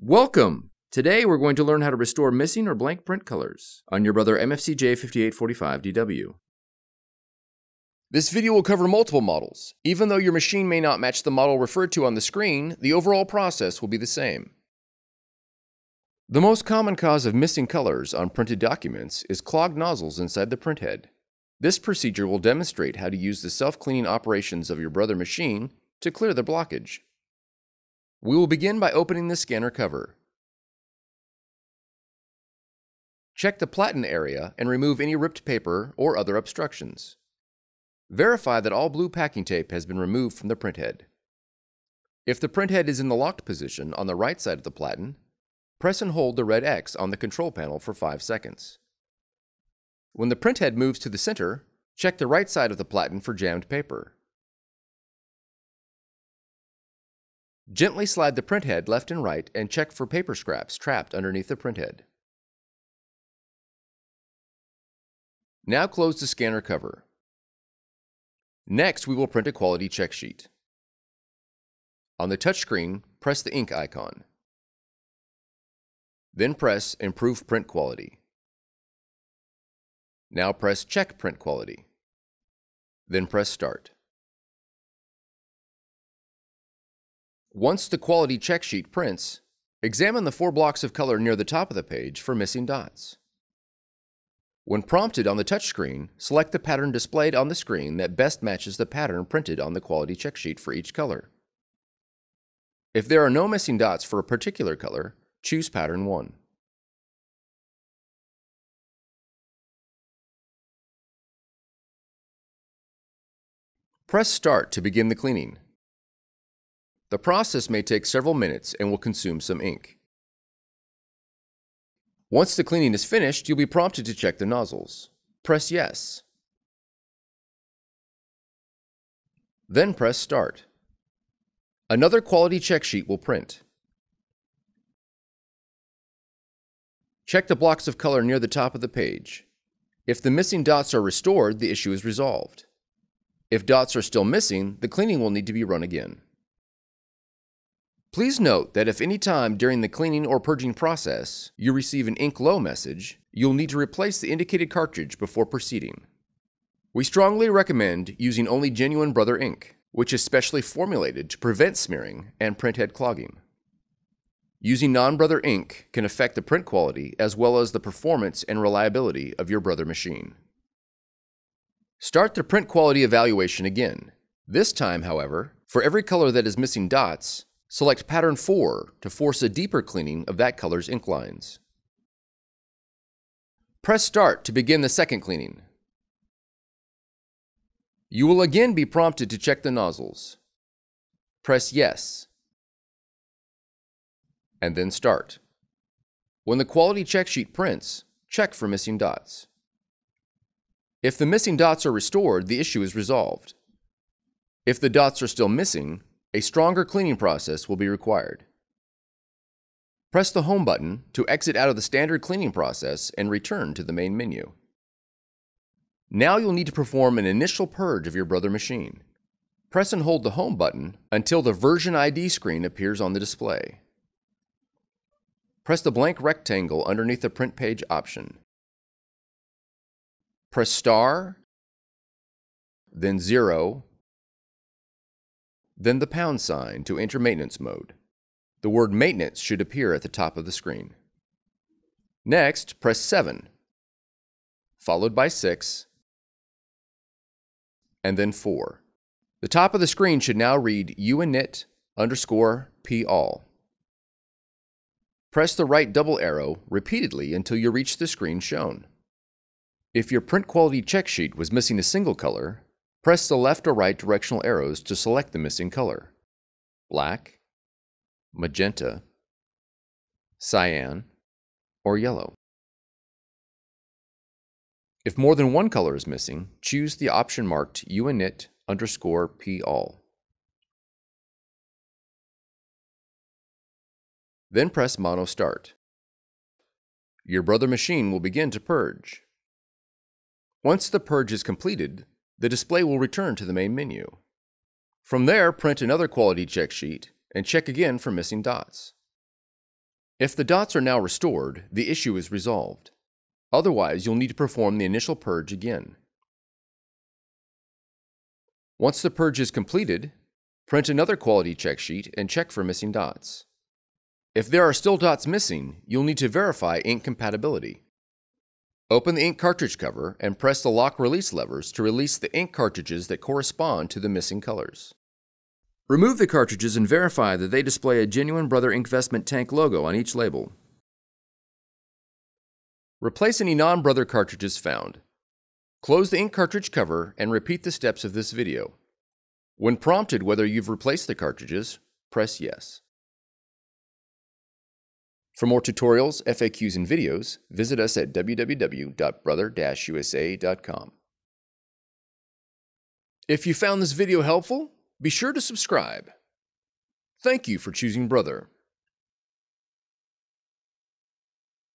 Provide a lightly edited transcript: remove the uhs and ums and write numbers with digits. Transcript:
Welcome! Today we're going to learn how to restore missing or blank print colors on your Brother MFCJ 5845DW. This video will cover multiple models. Even though your machine may not match the model referred to on the screen, the overall process will be the same. The most common cause of missing colors on printed documents is clogged nozzles inside the printhead. This procedure will demonstrate how to use the self-cleaning operations of your Brother machine to clear the blockage. We will begin by opening the scanner cover. Check the platen area and remove any ripped paper or other obstructions. Verify that all blue packing tape has been removed from the printhead. If the printhead is in the locked position on the right side of the platen, press and hold the red X on the control panel for 5 seconds. When the printhead moves to the center, check the right side of the platen for jammed paper. Gently slide the printhead left and right and check for paper scraps trapped underneath the printhead. Now close the scanner cover. Next, we will print a quality check sheet. On the touchscreen, press the ink icon. Then press Improve Print Quality. Now press Check Print Quality. Then press Start. Once the quality check sheet prints, examine the 4 blocks of color near the top of the page for missing dots. When prompted on the touchscreen, select the pattern displayed on the screen that best matches the pattern printed on the quality check sheet for each color. If there are no missing dots for a particular color, choose Pattern 1. Press Start to begin the cleaning. The process may take several minutes and will consume some ink. Once the cleaning is finished, you'll be prompted to check the nozzles. Press Yes. Then press Start. Another quality check sheet will print. Check the blocks of color near the top of the page. If the missing dots are restored, the issue is resolved. If dots are still missing, the cleaning will need to be run again. Please note that if any time during the cleaning or purging process you receive an ink low message, you'll need to replace the indicated cartridge before proceeding. We strongly recommend using only genuine Brother ink, which is specially formulated to prevent smearing and printhead clogging. Using non-Brother ink can affect the print quality as well as the performance and reliability of your Brother machine. Start the print quality evaluation again. This time, however, for every color that is missing dots, select Pattern 4 to force a deeper cleaning of that color's ink lines. Press Start to begin the second cleaning. You will again be prompted to check the nozzles. Press Yes, and then Start. When the quality check sheet prints, check for missing dots. If the missing dots are restored, the issue is resolved. If the dots are still missing, a stronger cleaning process will be required. Press the Home button to exit out of the standard cleaning process and return to the main menu. Now you'll need to perform an initial purge of your Brother machine. Press and hold the Home button until the Version ID screen appears on the display. Press the blank rectangle underneath the Print Page option. Press Star, then 0, then the pound sign to enter maintenance mode. The word maintenance should appear at the top of the screen. Next, press 7, followed by 6, and then 4. The top of the screen should now read uinit_p_all. Press the right double arrow repeatedly until you reach the screen shown. If your print quality check sheet was missing a single color, press the left or right directional arrows to select the missing color: black, magenta, cyan, or yellow. If more than one color is missing, choose the option marked uinit_p_all. Then press Mono Start. Your Brother machine will begin to purge. Once the purge is completed, the display will return to the main menu. From there, print another quality check sheet and check again for missing dots. If the dots are now restored, the issue is resolved. Otherwise, you'll need to perform the initial purge again. Once the purge is completed, print another quality check sheet and check for missing dots. If there are still dots missing, you'll need to verify ink compatibility. Open the ink cartridge cover and press the lock-release levers to release the ink cartridges that correspond to the missing colors. Remove the cartridges and verify that they display a genuine Brother Inkvestment tank logo on each label. Replace any non-Brother cartridges found. Close the ink cartridge cover and repeat the steps of this video. When prompted whether you've replaced the cartridges, press yes. For more tutorials, FAQs, and videos, visit us at www.brother-usa.com. If you found this video helpful, be sure to subscribe. Thank you for choosing Brother.